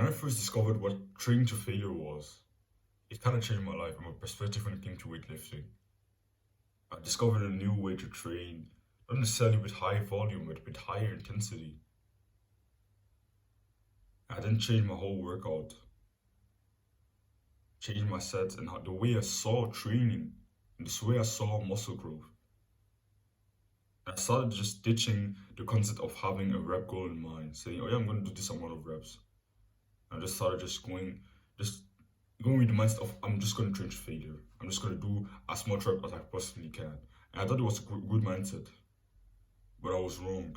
I first discovered what training to failure was, it kind of changed my life and my perspective when it came to weightlifting. I discovered a new way to train, not necessarily with high volume, but with higher intensity. I didn't change my whole workout, changed my sets and the way I saw training, and the way I saw muscle growth. I started just ditching the concept of having a rep goal in mind, saying, "Oh yeah, I'm going to do this amount of reps." I just started just going with the mindset of I'm just going to train to failure. I'm just going to do as much rep as I possibly can. And I thought it was a good mindset, but I was wrong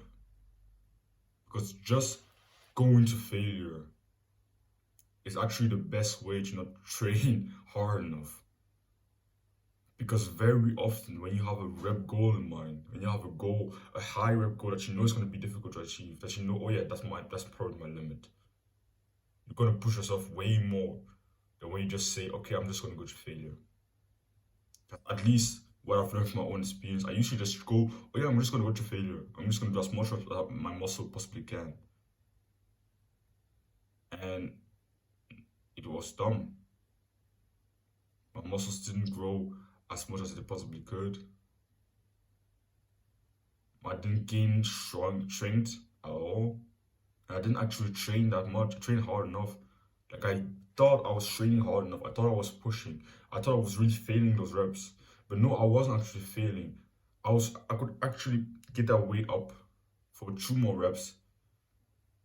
because just going to failure is actually the best way to not train hard enough. Because very often, when you have a rep goal in mind, when you have a goal, a high rep goal that you know is going to be difficult to achieve, that you know, oh yeah, that's probably my limit. You're going to push yourself way more than when you just say, okay, I'm just going to go to failure. At least what I've learned from my own experience, I usually just go, oh yeah, I'm just going to go to failure. I'm just going to do as much as my muscle possibly can. And it was dumb. My muscles didn't grow as much as they possibly could. I didn't gain strength at all. And I didn't actually train that much, train hard enough. Like I thought I was training hard enough. I thought I was pushing. I thought I was really failing those reps. But no, I wasn't actually failing. I could actually get that weight up for 2 more reps.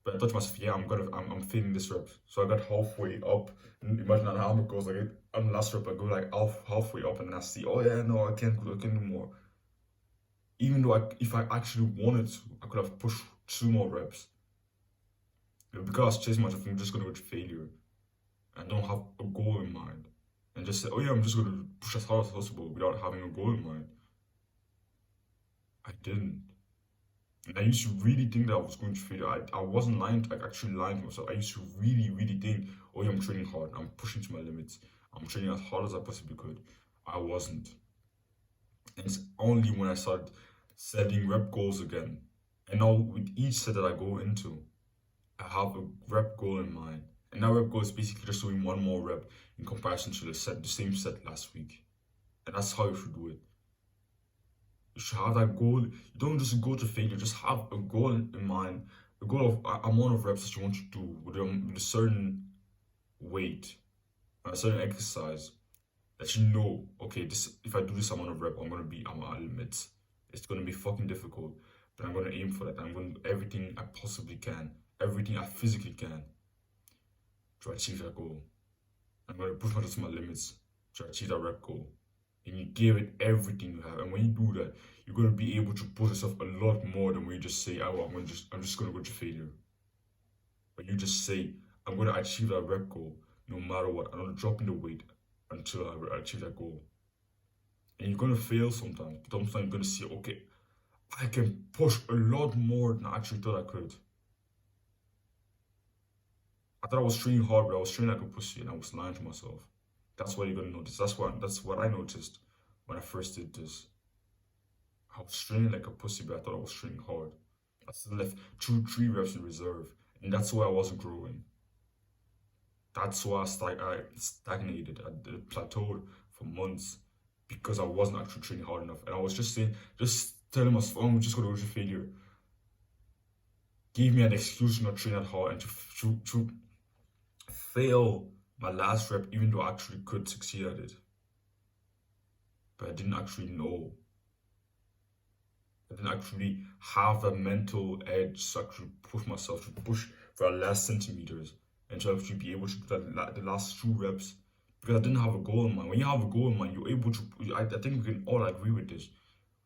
But I thought to myself, yeah, I'm failing this rep. So I got halfway up. And imagine how it goes. Like on the last rep, I go like halfway up, and then I see, oh yeah, no, I can't do more. Even though if I actually wanted to, I could have pushed 2 more reps. But because I was chasing myself, I'm just gonna go to failure. And don't have a goal in mind. And just say, oh yeah, I'm just gonna push as hard as possible without having a goal in mind. I didn't. And I used to really think that I was going to fail. I wasn't lying, like actually lying to myself. I used to really think, oh yeah, I'm training hard. I'm pushing to my limits. I'm training as hard as I possibly could. I wasn't. And it's only when I started setting rep goals again. And now with each set that I go into, I have a rep goal in mind. And that rep goal is basically just doing 1 more rep in comparison to the same set last week. And that's how you should do it. You should have that goal. You don't just go to failure, just have a goal in mind, a goal of amount of reps that you want to do with a certain weight, a certain exercise that you know, okay, this if I do this amount of rep, I'm at my limits. It's gonna be fucking difficult, but I'm gonna aim for that. I'm gonna do everything I possibly can, everything I physically can to achieve that goal. I'm gonna push myself to my limits to achieve that rep goal. And you give it everything you have. And when you do that, you're gonna be able to push yourself a lot more than when you just say, oh, I'm just gonna go to failure. But you just say, I'm gonna achieve that rep goal no matter what. I'm not dropping the weight until I achieve that goal. And you're gonna fail sometimes, but sometimes you're gonna see, okay, I can push a lot more than I actually thought I could. I thought I was training hard, but I was training like a pussy, and I was lying to myself. That's what you're gonna notice. That's what I noticed when I first did this. I was training like a pussy, but I thought I was training hard. I still left 2, 3 reps in reserve, and that's why I wasn't growing. That's why I stagnated. I plateaued for months because I wasn't actually training hard enough, and I was just telling myself, oh, I'm just gonna go to failure. Gave me an excuse to not train that hard and to fail my last rep, even though I actually could succeed at it. But I didn't actually know. I didn't actually have that mental edge to actually push myself, to push for the last centimeters, and to actually be able to do the last 2 reps. Because I didn't have a goal in mind. When you have a goal in mind, you're able to, I think we can all agree with this.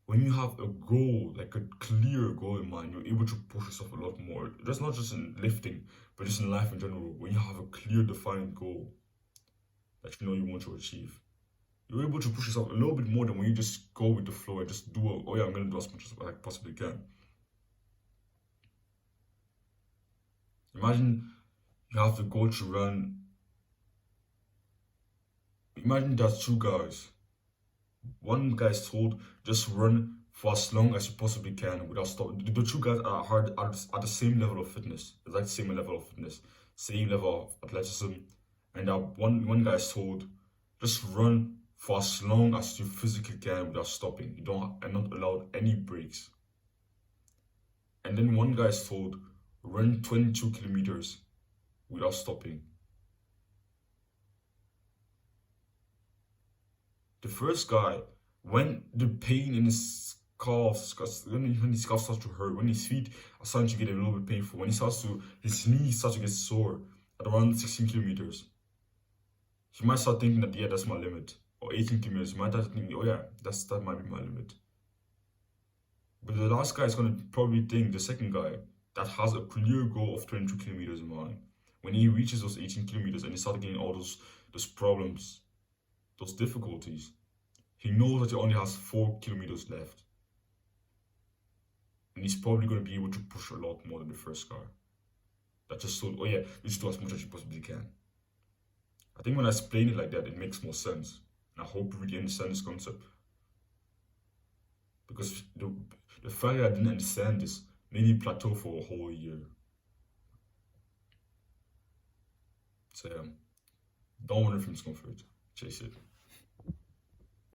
When you have a goal, like a clear goal in mind, you're able to push yourself a lot more. That's not just in lifting, but just in life in general. When you have a clear, defined goal that you know you want to achieve, you're able to push yourself a little bit more than when you just go with the flow and just do, oh yeah, I'm going to do as much as I possibly can. Imagine you have the goal to run. Imagine there's 2 guys. One guy's told just run for as long as you possibly can without stopping. The two guys are the same level of fitness, exact same level of fitness, same level of athleticism, and one guy is told, just run for as long as you physically can without stopping. You don't are not allowed any breaks. And then one guy is told, run 22 kilometers without stopping. The first guy, when the pain in his calves, when his calves start to hurt, when his feet are starting to get a little bit painful, when his knees start to get sore at around 16 kilometers, he might start thinking that, yeah, that's my limit. Or 18 kilometers, he might start thinking, oh yeah, that might be my limit. But the last guy is going to probably think, the second guy, that has a clear goal of 22 kilometers in mind. When he reaches those 18 kilometers and he starts getting all those problems, those difficulties, he knows that he only has 4 kilometers left. And he's probably going to be able to push a lot more than the first guy. That just thought, oh yeah, just do as much as you possibly can. I think when I explain it like that, it makes more sense. And I hope you really understand this concept. Because the fact that I didn't understand this made me plateau for a whole year. So yeah, don't run from discomfort. Chase it.